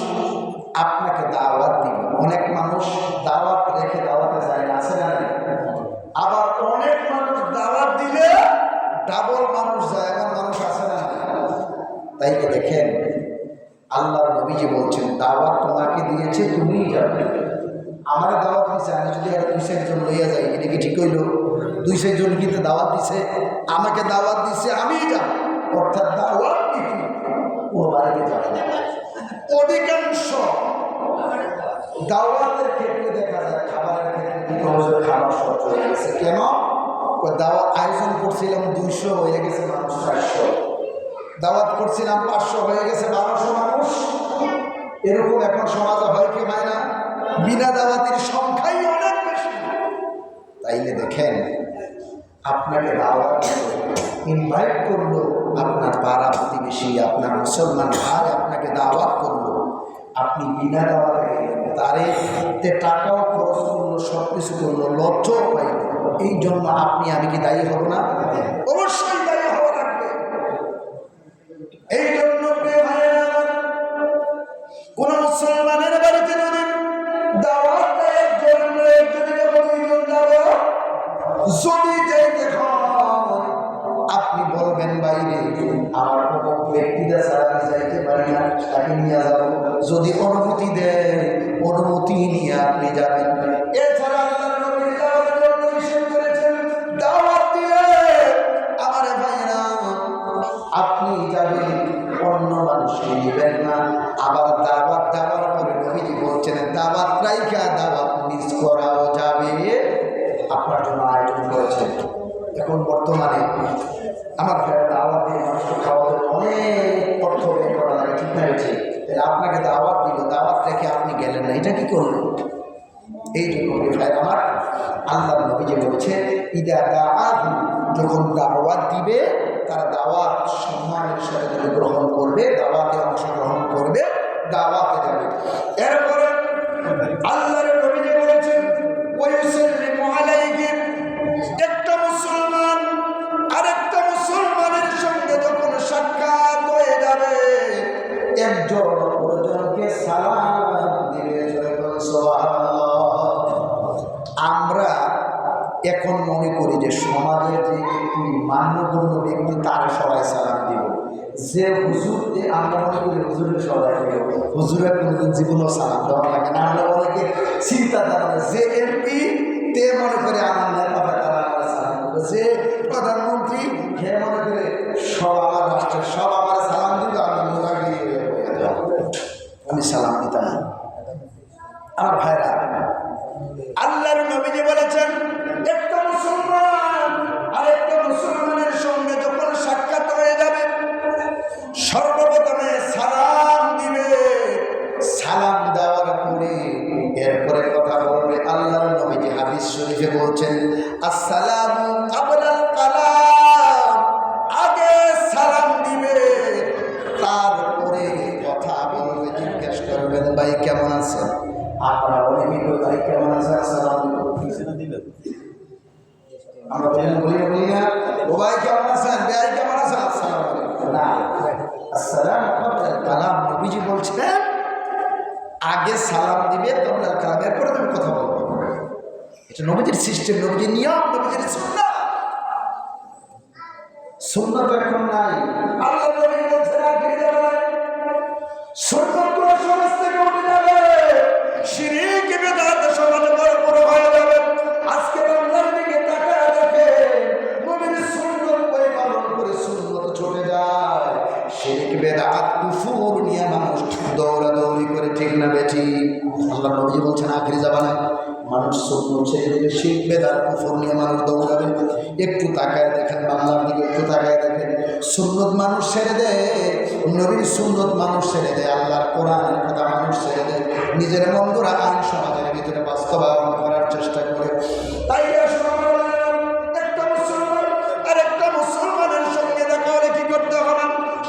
আপনাকে দাওয়াত দিবে, অনেক মানুষ দাওয়াত রেখে দাওয়াতে যায় না, আছে না? আবার অনেক মানুষ দাওয়াত দিলে ডাবল মানুষ যায়, এমন মানুষ আছে না? তাই তো দেখেন আল্লাহর নবীজি বলছেন দাওয়াত তোমাকে দিয়েছে তুমিই যাবে। আমার দাওয়াত দিছে, আমি যদি আর 2-4 জন লইয়া যাই এটা কি ঠিক হইল? 2-4 জন কিন্তু দাওয়াত দিছে, আমাকে দাওয়াত দিছে, আমিই যাব। অর্থাৎ দাওয়াত দিতে কোনো বাড়িতে যাবে না। অধিকাংশ দাওয়াতের ক্ষেত্রে দেখা যায় খাবারের ক্ষেত্রে খাবার শর্ট হয়ে গেছে। কেন? দাওয়াত আয়োজন করছিলাম 200 হয়ে গেছে মানুষ 400, দাওয়াত করছিলাম 500 হয়ে গেছে 1200 মানুষ। এরকম এখন সমাজে হয় কি হয় না? বিনা দাওয়াতের সংখ্যাই অনেক বেশি। তাইলে দেখেন আপনাকে দাওয়াত ইনভাইট করলো, আপনার পাড়া প্রতিবেশী আপনার মুসলমান ভাই আপনাকে দাওয়াত করলো, আপনি বিনা দাওয়াতে গেলেন, তারে টাকাও খরচ করলো, সব কিছু করলো, লজ্জাও পাইল। এই জন্য আপনি আমি কি দায়ী হব না? অবশ্যই দায়ী হওয়া লাগবে। এই জন্য কোন মুসলমানের বাড়িতে যদি দাওয়াত দেয় যদি যেতে হয় আপনি বলবেন বাইরে আমার কোনো ব্যক্তিরা ছাড়া আমি যাইতে পারি না, তাকে নিয়ে যাবো। যদি অনুমতি দেয় অনুমতি নিয়ে আপনি যাবেন। এছাড়া আল্লাহর নবী দাওয়াতের জন্য নিষেধ করেছেন, দাওয়াত দিলে আমার ভাইরা আপনি যাবেন, অন্য মানুষকে নেবেন না। আবার দাওয়াত দেওয়ার পরে নবীজি বলছেন দাওয়াত রাইখা দাওয়াত মিস করাও যাবে। আপনার জন্য আয়োজন করেছেন। এখন বর্তমানে আমার দাওয়াত দিয়ে মানুষকে খাওয়াতে অনেক অর্থ ব্যয় করা লাগে, ঠিক না? হয়েছে তাহলে আপনাকে দাওয়াত দিল, দাওয়াত রেখে আপনি গেলেন না, এটা কি করলেন? এই জন্য ভাই আমার আল্লাহর নবীজি বলছে ইদা দাআহু, যখন দাওয়াত দিবে তার দাওয়াত সম্মানের সাথে যদি গ্রহণ করবে, দাওয়াতে অংশগ্রহণ করবে, দাওয়াতে যাবে। এরপরে আল্লাহর নবীজি বলেছেন ওয়ায়ুসাল্লিমু আলাইহি, একটা মুসলমান আরেকটা মুসলমানের সঙ্গে যখন সাক্ষাৎ হয়ে যাবে একজন অপরজনকে সালাম দিবে। আমরা এখন মনে করি যে সমাজের যে ব্যক্তি মান্যগণ্য ব্যক্তি তার সবাই সালাম দিব, যে হুজুর আমরা মনে করি হুজুরের সবাই দিব, হুজুরের কোনোদিন জীবনেও সালাম দেওয়া লাগে না। আমরা অনেকে চিন্তাধারা যে এমপি তে মনে করে আমার নেতা বা তারা আমার সালাম দেবে, যে প্রধানমন্ত্রী হে মনে করে সব আমার রাষ্ট্রের সব আমার সালাম দিবে, আমি মোটামুটি আমি সালাম দিতাম। আমার ভাইরা আল্লাহর নবীজি বলেছেন একটা মুসলমান আরেকটা মুসলমানের সঙ্গে যখন সাক্ষাৎ হয়ে যাবে সর্বপ্রথমে সালাম দিবে, সালাম দেওয়ার পরে এরপরে কথা বলবে। আল্লাহর নবীজি হাদিস শরীফে বলছেন আসসালামু ক্বাবলাল কালাম, আগে সালাম দিবে তারপরে কথা বলবে, জিজ্ঞেস করবেন ভাই কেমন আছেন। আমরা অনেকে ভাই কেমন আছে আসসালাম দিলেন, আমরা বলি না ও ভাই কেমন আছেন, ভাই কেমন আছেন আসসালাম না, আসসালাম কালাম। নবীজি বলছেন আগে সালাম দিবে ক্বাবলাল কালাম, এরপরে তুমি কথা বলবে। এটা নবীজির সিস্টেম, নবীজির নিয়ম, নবীজির সুন্নাহ। সুন্নাহ তো এখন নাই। আল্লাহ নবী বলছেন আগে যাবে সুন্নাহ তো সমাজ থেকে উঠে যাবে, শিরক বিদআত সমাজে বড় হয়ে যাবে। আজকে বাংলার দিকে তাকায় দেখে নবীর সুন্নাহ পালন করে সুন্নাহ ছুটে যায়, শিরক বিদআত কুফর নিয়ে মানুষ দৌড়াদৌড়ি করে, ঠিক না বেঠি? আল্লাহ নবী বলছেন আখিরি জামানায় মানুষ সুন্নাহ ছেড়ে দেবে, শিরক বিদআত কুফর নিয়ে মানুষ দৌড়াবে। একটু তাকায় দেখেন বাংলার দিকে, একটু তাকায় দেখেন সুন্নাত মানুষ ছেড়ে দেয়, নবীর সুন্নাত মানুষ ছেড়ে দেয়, আল্লাহর কোরআনের কথা মানুষ ছেড়ে দেয়, নিজের মন্দরা আইন সমাজের ভিতরে বাস্তবায়ন করার চেষ্টা করে। তাই একটা মুসলমান আরেকটা মুসলমানের সঙ্গে দেখা হলে কি করতে হবে?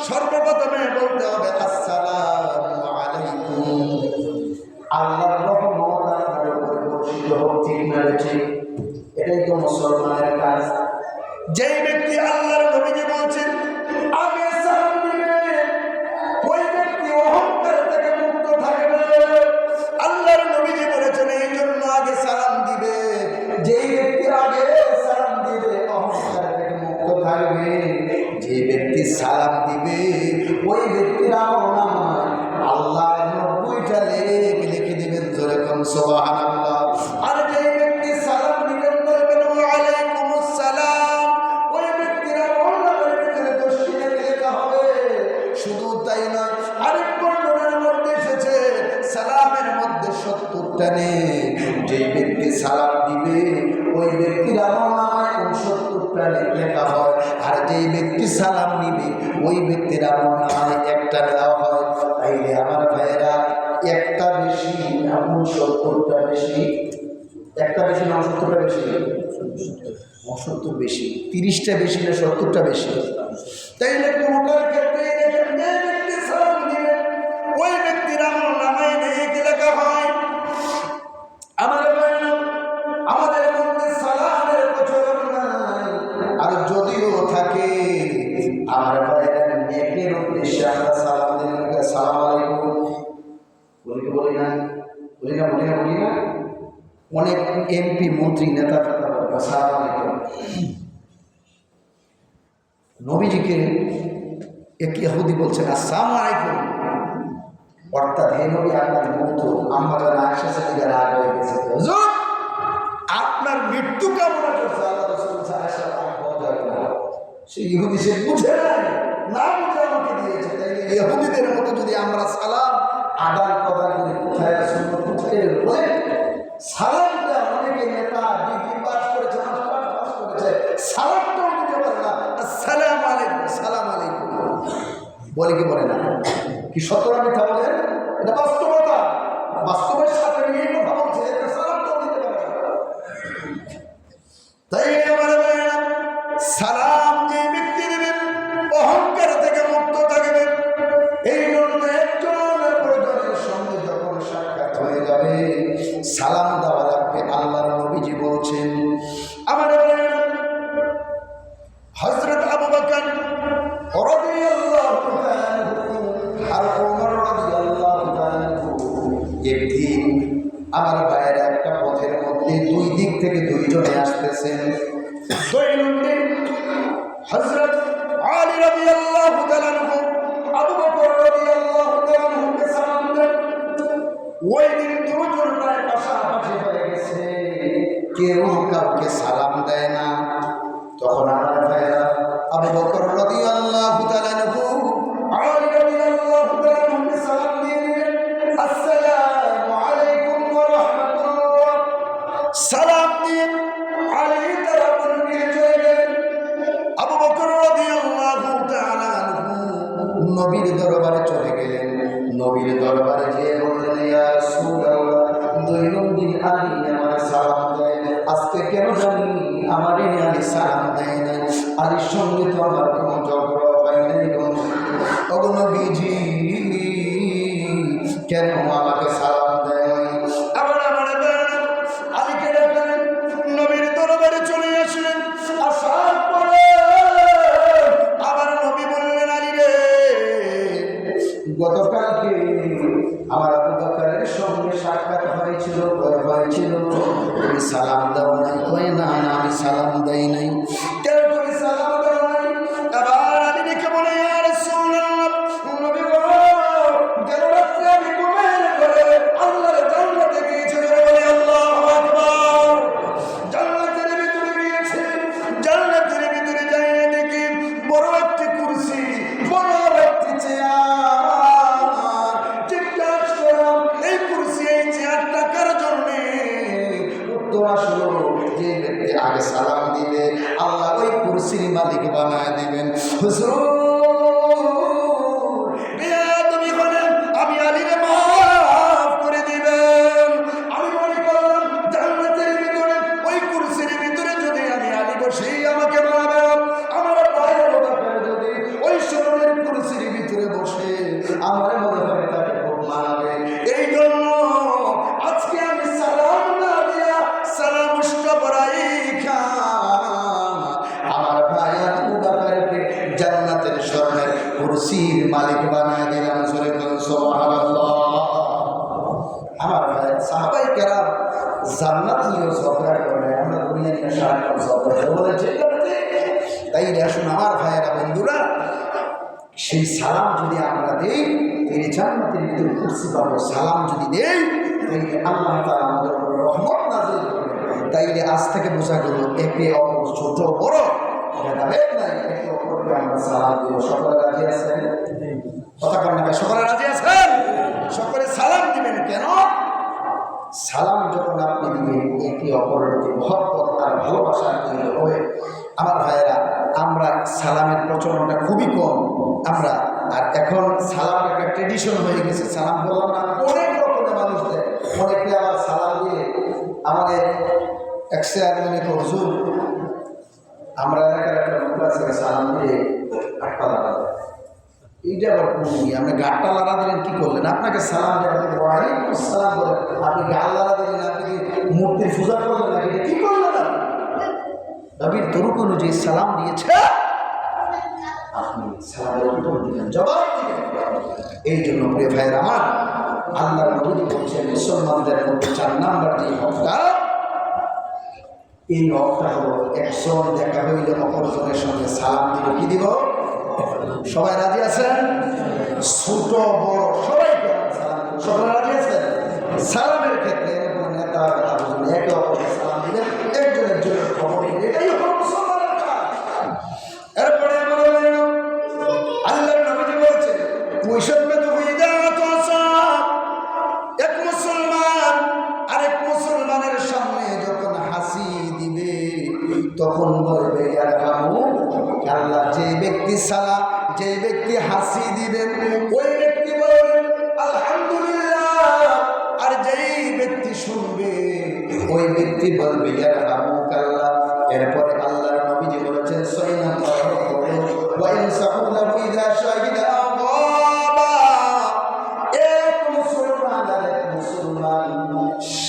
সর্বপ্রথমে বলতে হবে আসসালামু আলাইকুম, আল্লাহর রহমত আপনার উপরে বর্ষিত হোক, ঠিক না ঠিক? এটাই তো মুসলমানের কাজ। যেই ব্যক্তি আল্লাহর নবীজি বলছেন আগে সালাম দিবে ওই ব্যক্তি অহংকার থেকে মুক্ত থাকবে। আল্লাহর নবীজি বলেছেন এই জন্য আগে সালাম দিবে যেই ব্যক্তি তাই নয়, আরেক বর্ণনার মধ্যে এসেছে সালামের মধ্যে 70টা নেই। যে ব্যক্তি সালাম দিবে ওই ব্যক্তির আমলনামায় 69টা লেখা হয়, আর যেই ব্যক্তি সালাম নিবে ওই ব্যক্তির আমলনামায় একটা দেওয়া হয়। তাইলে আমার ভাইয়েরা একটা বেশি 69টা বেশি, একটা বেশি না 69টা বেশি, 69 বেশি, 30টা বেশি না 70টা বেশি। তাইলে কোনটার ক্ষেত্রে যে ব্যক্তি সালাম দিবে ওই ব্যক্তির আমলনামায় নেক লেখা হয়। আমাদের মধ্যে সালামের প্রচলন নাই, আর যদিও থাকে আমার ভাইয়েরা নেকের উদ্দেশ্যে আমরা সালাম দিই। আসসালামু আলাইকুম বলি না অনেক এমপি মন্ত্রী নেতা আসসালামু আলাইকুম। নবীজিকে এক ইহুদি বলছেন আসসালামু আলাইকুম, অর্থাৎ হে নবী আপনার মৃত্যু আমাদের আয়েশা সিদ্দিকা রাগ হয়ে গেছে, হুজুর আপনার মৃত্যু কামনা করছে। আল্লাহ রাসূল আয়েশা রাগ হওয়া যাবে না, সেই ইহুদি সে বুঝে না বুঝে আমাকে দিয়েছে। তাই ইহুদিদের মতো যদি আমরা সালাম আদান প্রদান করি, কোথায় শুনবো কোথায় বলে সালামটা অনেকে নেতা ডিগ্রি পাস করেছে, মাস্টার্স পাস করেছে, সালামটাও দিতে পারে না। আসসালামু আলাইকুম, সালাম আলাইকুম বলে কি বলে না? কি সত্য না মিথ্যা বলেন? এটা বাস্তবতা, বাস্তবের সাথে নিয়ে কথা বলছে, সালামটাও দিতে পারে না। তাই আমার সালাম যে ব্যক্তি দেবেন অহংকার থেকে মুক্ত থাকবে। এই জন্য একজনের প্রয়োজনের সঙ্গে যখন সাক্ষাৎ হয়ে যাবে সালাম দেওয়া লাগবে। আল্লাহর নবীজি বলছেন, আমার হযরত আবু বকর রাদিয়াল্লাহু তাআলা আর ওমর রাদিয়াল্লাহু তাআলা একদিন আমার ভাইয়েরা একটা পথের মধ্যে দুই দিক থেকে দুইজনে আসতেছেন। দৈনন্দিন হযরত আলী রাদিয়াল্লাহু তাআলা আবু বকর রাদিয়াল্লাহু তাআলাকে সালাম দেন। ওই দিন দুজন প্রায় পাশাপাশি হয়ে গেছে, কেউ কাউকে সালাম দেয় না। তখন আমার ভাইয়েরা আবু বকর রাদিয়াল্লাহু তাআলা আলী রাদিয়াল্লাহু তাআলাকে সালাম দিয়ে দিলেন, আসসালামু আলাইকুম ওয়া রাহমাতুল্লাহ। সালাম দিয়ে আলী তার আপন নিয়ে চলে গেলেন। আবু বকর রাদিয়াল্লাহু তাআলা নবীর দরবারে চলে গেলেন। নবীর দরবারে যেয়ে বললেন, ইয়া রাসূলুল্লাহ দৈনন্দিন আলী আমার সালাম দেয়, আজকে কেন জানি আমারে আলী সালাম দেয় না। আলীর সঙ্গে তো আমার কোনো ঝগড়া হয় নাই গো নবীজি, কেন আমাকে সালাম দেয়? আবার আলীকে ডাকলেন, নবীর দরবারে চলে আসলেন। আসার পরে আবার নবী বললেন, আলী রে গতকালকে আমার আবু বকরের সঙ্গে সাক্ষাৎ হয়েছিল, তুমি সালাম দাও নাই? কয় না না আমি সালাম দেই নাই। কেন তুমি সালাম দাও নাই? আবার আলী দেখে বলে, ইয়া রাসূলুল্লাহ নবী গো গেল রাত্রে আমি ঘুমের ঘরে আল্লাহর জান্নাতে গিয়েছি। বলে আল্লাহু আকবার। জান্নাতের ভিতরে গিয়েছি, জান্নাতের ভিতরে যাই দেখি বড় একটি কুরসি, বড় একটি চেয়ার। জিজ্ঞাসা করলাম এই কুরসি এই চেয়ারটা কার জন্যে? উত্তর আসলো যে ব্যক্তি আগে সালাম দিবে আল্লাহ ওই কুরসির মালিক বানায় দিবেন। হুজুর বেয়াদবি করেন, আমি আলীরে মাফ করে দিবেন। আমি মনে করলাম জান্নাতের ভিতরে ওই কুরসির ভিতরে যদি আমি আলী বসেই আমাকে বানাবে, আমার ভাইয়ের ব্যাপারে যদি ওই স্মরণের কুরসির ভিতরে বসে আমার মনে হয় তাকে খুব মানাবে। এই জন্য আজকে আমি সালাম না দিয়া সালাম রাইখা আমার ভাই আবু বকরকে জান্নাতের স্বর্ণের কুরসির মালিক বানায় দিলাম। জোরে বলুন সুবহানাল্লাহ। আমার ভাই সাহাবায়ে কেরাম জান্নাত নিয়ে ঝগড়া করে, আমরা দুনিয়া নিয়ে সারাক্ষণ ঝগড়া বলেছে। তাই আসুন আমার ভাইয়েরা বন্ধুরা, সেই সালাম যদি আমরা দেই এই জান্নাতের ভিতরে কুরসি পাবো। সালাম যদি দেই তাইলে আল্লাহ তাআলা আমাদের উপর রহমত নাযিল করবেন। তাইলে আজ থেকে বোঝা গেল একে অপর ছোট বড় ভেদাভেদ নাই, একে অপরকে আমরা সালাম দিব। সকলে রাজি আছেন? কথা কন্যা সকলে রাজি আছেন? সকলে সালাম দিবেন। কেন? সালাম যখন আপনি দিবেন একে অপরের প্রতি মহব্বত আর ভালোবাসা তৈরি হবে। আমার ভাইয়েরা, আমরা সালামের প্রচলনটা খুবই কম আমরা, আর এখন সালাম একটা ট্রেডিশন হয়ে গেছে। সালাম বললাম না, অনেক রকমের মানুষ দেয়। অনেকে আবার সালাম দিয়ে আমাদের এক চেয়ারম্যানে হুজুর, আমরা এলাকার একটা লোক আছে সালাম দিয়ে আটটা লাড়া দেয়। এইটা আবার কোনই আপনি গাটটা লাড়া দিলেন কি করলেন? আপনাকে সালাম দেওয়া সালাম বলেন, আপনি গাল লাড়া দিলেন, আপনি কি মূর্তির পূজা করলেন নাকি? কি করলেন? নবীর তরুক অনুযায়ী সালাম দিয়েছে, আপনি সালামের উত্তর দিলেন, জবাব দিলেন। এই জন্য প্রিয় ভাইয়ের আমার, আল্লাহ নবী বলছেন মুসলমানদের মধ্যে 4 নাম্বার যে হকটা, এই হকটা হলো একজন দেখা হইলে অপরজনের সঙ্গে সালাম দিব। কি দিব? সবাই রাজি আছেন? ছোট বড় সবাইকে সালাম দিব। সবাই রাজি আছেন? সালামের ক্ষেত্রে নেতা একে অপরকে সালাম দিবেন, একজনের জন্য খবর দিবেন। এটাই হলো মুসলমানের কাজ। এরপরে আল্লাহ নবী বলছেন এক মুসলমান আরেক মুসলমানের সামনে যখন হাসি দিবে তখন বলবে আল্লাহ, যে ব্যক্তি সালাম, যে ব্যক্তি হাসি দিবেন ওই ব্যক্তি বলবেন আলহামদুলিল্লাহ, আর যেই ব্যক্তি শুনবে ওই ব্যক্তি বলবে ইয়ারহামুকাল্লাহ। এরপরে আল্লাহর নবীজি বলেছেন সৈনা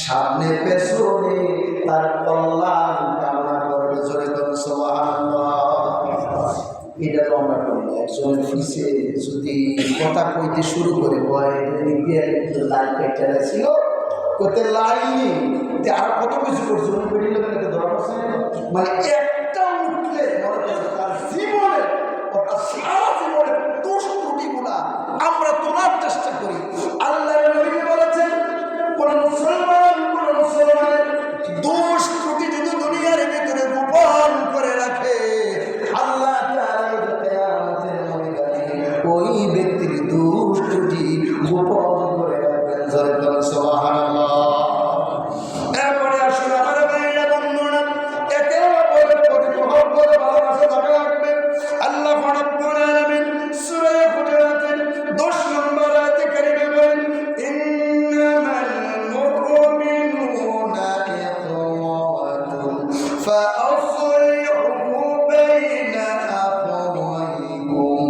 সামনে পেছনে তার কল্যাণ কামনা করবে। জোরে করবে সুবহানাল্লাহ। এটা তো আমরা করি না। একজনের পিছে যদি কথা কইতে শুরু করে লাইন কেটে ছিল করতে লাইনি আর কত কিছু করছে, মানে একটা উঠলে তার জীবনে সারা জীবনের দোষ ত্রুটিগুলা আমরা তোলার চেষ্টা করি। আল্লাহ নবী বলেছেন কোন মুসলমানের দোষ ত্রুটি যদি দুনিয়ার ভিতরে গোপন করে রাখে, আল্লাহ ওই ব্যক্তির দোষ ত্রুটি গোপন করে রাখবেন। সুবহানাল্লাহ। এরপরে আসলে আমার ভাইরা বন্ধুরা, একে অপরের প্রতি মহব্বত ভালোবাসা ধরে রাখবেন। আল্লাহ রাব্বুল আলামিন সূরা হুজুরাতের 10 নম্বর আয়াতে কারিমে বলেন ইন্নামাল মুমিনুনা ইখওয়াতুন ফাআসলিহু বাইনা আখাওয়াইকুম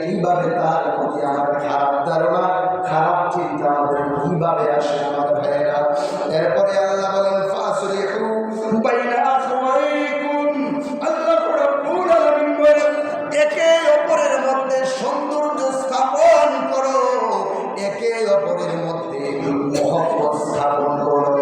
কিভাবে তার প্রতি আমার খারাপ ধারণা, খারাপ চিন্তা আমাদের কিভাবে আসে আমার ভাইয়েরা। এরপরে আল্লাহ বলেন ফাসলিহু বাইনা আখাওয়াইকুম। আল্লাহ রাব্বুল আলামিন বলেন একে অপরের মধ্যে সৌন্দর্য স্থাপন করো, একে অপরের মধ্যে মহব্বত স্থাপন করো।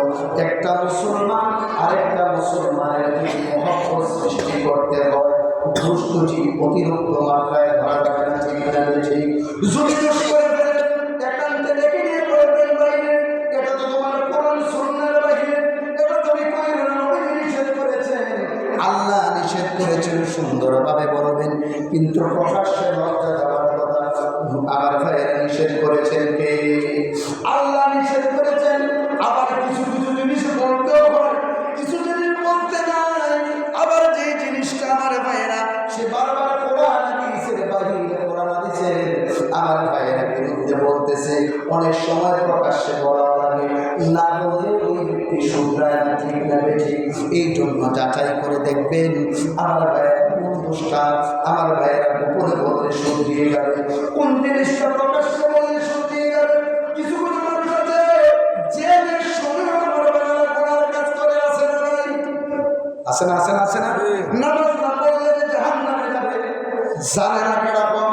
একটা মুসলমান আরেকটা মুসলমানের মহব্বত সৃষ্টি করতে হয়। দুষ্টুটি অতিরিক্ত মাত্রায় ধরা যাবে না, ঠিক না? ঠিক যদি দোষ করে ফেলেন একান্তে ডেকে নিয়ে বলবেন বাইরে এটা তো তোমার কোরআন সুন্নাহর বাইরে, এটা তুমি কইরো না, নবী নিষেধ করেছেন, আল্লাহ নিষেধ করেছেন, সুন্দরভাবে বলবেন। কিন্তু প্রকাশ্যে লজ্জা দেওয়ার কথা আমার ভাইয়েরা নিষেধ করেছেন কে? আল্লাহ নিষেধ করেছেন। আবার কিছু কিছু জিনিস বলতেও হয়, কিছু জিনিস বলতে নাই। আবার যে জিনিসটা আমার ভাইয়েরা সে বারবার কোরআন হাদিসের বাইরে কোরআন হাদিসের আমার ভাইয়েরা বিরুদ্ধে বলতেছে, অনেক সময় প্রকাশ্যে বলা লাগে না, বলে ওই ব্যক্তি শুধরায় না, ঠিক না বেঠিক। এই জন্য যাচাই করে দেখবেন আমার ভাইয়েরা কোন দোষটা আমার ভাইয়েরা গোপনে বললে শুধরিয়ে যাবে, কোন জিনিসটা প্রকাশ্যে বললে শুধরিয়ে যাবে। কিছু কিছু মানুষ আছে যে আছে না, আছে না, আছে না, নামাজ না পড়লে যে জাহান্নামে যাবে, জানে না কেরকম,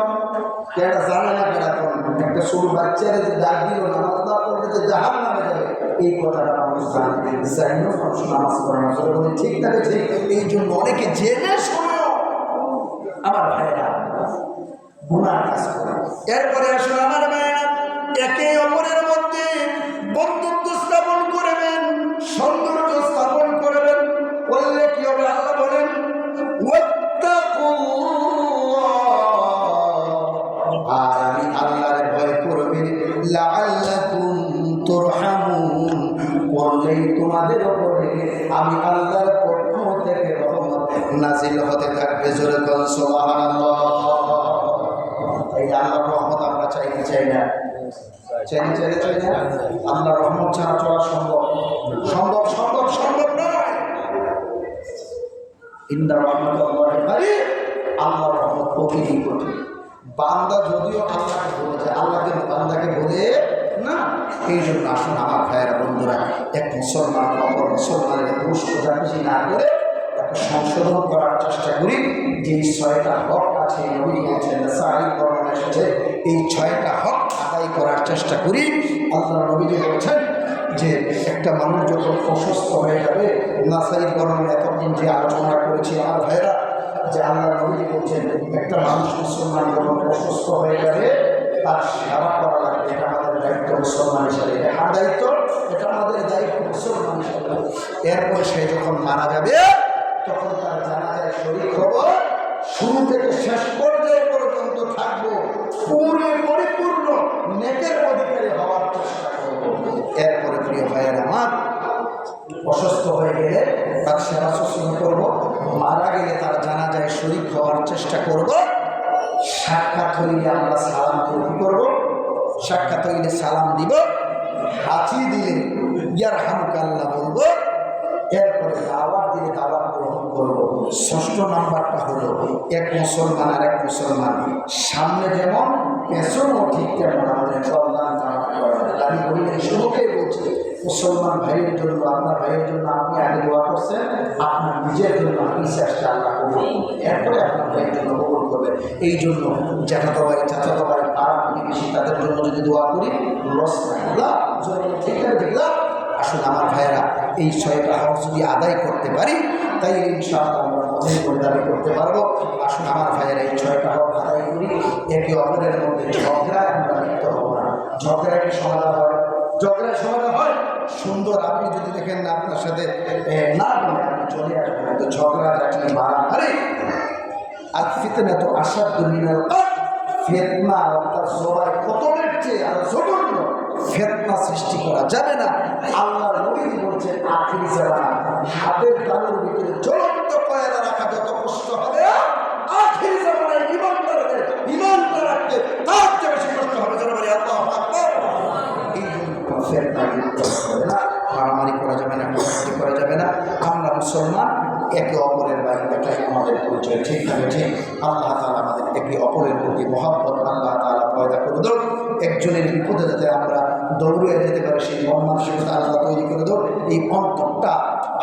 কেটা জানে না কেরকম। একটা ছোট বাচ্চারে যে ডাক দিল নামাজ না পড়লে যে জাহান নামে যাবে, এই কথাটা মানুষ জানে, জানিও মানুষ নামাজ পড়ে না। বলে ঠিক থাকে ঠিক। এই জন্য অনেকে জেনে শোনেও আমার ভাইয়েরা গুনার কাজ করে। এরপরে আসলে আমার ভাইয়েরা একে অপরের মধ্যে বন্ধুত্ব স্থাপন করবেন, সৌন্দর্য স্থাপন করবেন। বললে কি হবে? আল্লাহ বলেন আর আমি আল্লাহর ভয় করবে, লাআল্লাকুম তুরহামুন, বললেই তোমাদের উপরে আমি আল্লাহর পক্ষ থেকে রহমত নাজিল হতে থাকবে। জোরে বলুন সুবহানাল্লাহ। এই আল্লাহর রহমত আমরা চাই কি চাই না? চাই না? আল্লাহর রহমত ছাড়া চলা সম্ভব সম্ভব সম্ভব সম্ভব নয়। ইন্না রাহমাতাল্লাহি কারীম, আল্লাহর রহমত প্রতিদিন কঠিন। বান্দা যদিও আল্লাহকে বলে যায়, আল্লাহকে বান্দাকে বলে না। এই জন্য আসুন আমার ভাইয়েরা বন্ধুরা, এক মুসলমান অপর মুসলমানের দোষ খোঁজাখুঁজি না করে তাকে সংশোধন করার চেষ্টা করি। যে 6টা হক আছে, নবী বলছেন সাহিহ বর্ণনা এসেছে, এই 6টা হক আদায় করার চেষ্টা করি। আল্লাহ নবীজি বলছেন যে একটা মানুষ যখন অসুস্থ হয়ে যাবে, নাসাই বর্ণনা এতদিন যে আলোচনা করেছি আমার ভাইয়েরা, যে আল্লাহ নবীজি বলছেন একটা মানুষ মুসলমান যখন অসুস্থ হয়ে যাবে তার সেবা করা লাগবে। এটা আমাদের দায়িত্ব মুসলমান হিসাবে, এটা দায়িত্ব, এটা আমাদের দায়িত্ব মুসলমান হিসাবে। এরপরে সে যখন মারা যাবে তখন তার জানাজায় শরীক হব, শুরু থেকে শেষ পর্যায়ে পর্যন্ত থাকবো, পরিপূর্ণ নেকের অধিকারী হওয়ার চেষ্টা করবো। এরপরে প্রিয় ভাইয়ের আমার, অসুস্থ হয়ে গেলে তার সেবা শুশ্রূষা করবো, মারা গেলে তার জানাজায় শরীক হওয়ার চেষ্টা করব। সাক্ষাৎ হইলে আমরা সালাম করবো, সাক্ষাৎ হইলে সালাম দিব, হাঁচি দিলে ইয়ারহামুকাল্লাহ বলবো। এরপরে দাওয়াত দিলে দাওয়াত গ্রহণ করবো। 6 নাম্বারটা হলো এক মুসলমান আর এক মুসলমান সামনে যেমন পেছনও ঠিক তেমন আমাদের কল্যাণ দাবি করি। শুরুতেই বলছি, মুসলমান ভাইয়ের জন্য, আপনার ভাইয়ের জন্য আপনি আগে দোয়া করছেন, আপনার নিজের জন্য আপনি চেষ্টা আল্লাহ করবেন, এরপরে আপনার ভাইয়ের জন্য কবুল করবেন। এই জন্য জ্যাঠাতো ভাই, চাচাতো ভাই, পাড়া প্রতিবেশী তাদের জন্য যদি দোয়া করি লস না, ঠিক আছে দেখলাম। আসলে আমার ভাইয়েরা এই 6টা হক যদি আদায় করতে পারি তাই ইনশাআল্লাহ আমরা মনের করে দাবি করতে পারবো। আসলে আমার ভাইয়েরা এই 6টা হক আদায় করি, একে অপরের মধ্যে ঝগড়ায় আমরা লিপ্ত হব না। ঝগড়ায় কি সমাধান হয়? ঝগড়ায় সমাধান হয় সুন্দর। আপনি যদি দেখেন না আপনার সাথে না বলে আপনি চলে আসবেন, তো ঝগড়া রাখলে মারামারি। আর ফিতনা তো আসার দুনিয়ার ফেতনা অর্থাৎ সবাই কতলের চেয়ে আরো জঘন্য ফেতনা সৃষ্টি করা যাবে না। আল্লাহ নবী বলছেন আখিরি জামানা হাতের তালুর ভিতরে জ্বলন্ত কয়লা রাখা যত কষ্ট হবে, আখিরি জামানায় ইমানদার রাখতে তার চেয়ে বেশি কষ্ট হবে। যারা বলে আল্লাহু আকবার। এই জন্য ফেতনা হবে না, মারামারি করা যাবে না, মারামারি করা যাবে না। আমরা মুসলমান, একে অপরের বাড়ি এটাই আমাদের পরিচয়। ঠিক আছে ঠিক। আল্লাহ তাআলা আমাদের একে অপরের প্রতি মহব্বত আল্লাহ তাআলা পয়দা করে দাও। একজনের বিপদে যাতে আমরা দৌড়িয়ে যেতে পারি সেই মন মানসিকতা আল্লাহ তৈরি করে দাও। এই অন্তরটা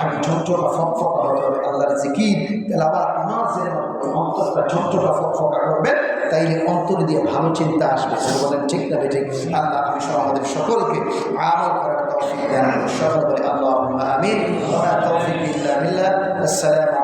আমি ঝকঝকা ফকফকা হতে হবে। আল্লাহর জিকির তেলাওয়াত নামাজের মাধ্যমে অন্তরটা ঝকঝকা ফকফকা করবে, তাইলে অন্তর দিয়ে ভালো চিন্তা আসবে। বলেন ঠিক না ঠিক? আল্লাহ আমি সহ আমাদের সকলকে আমল করার তৌফিক দান করুন। সকল বলে আল্লাহুম্মা আমিন। ওয়া লা তাওফিক ইল্লা বিল্লাহ। আসসালামু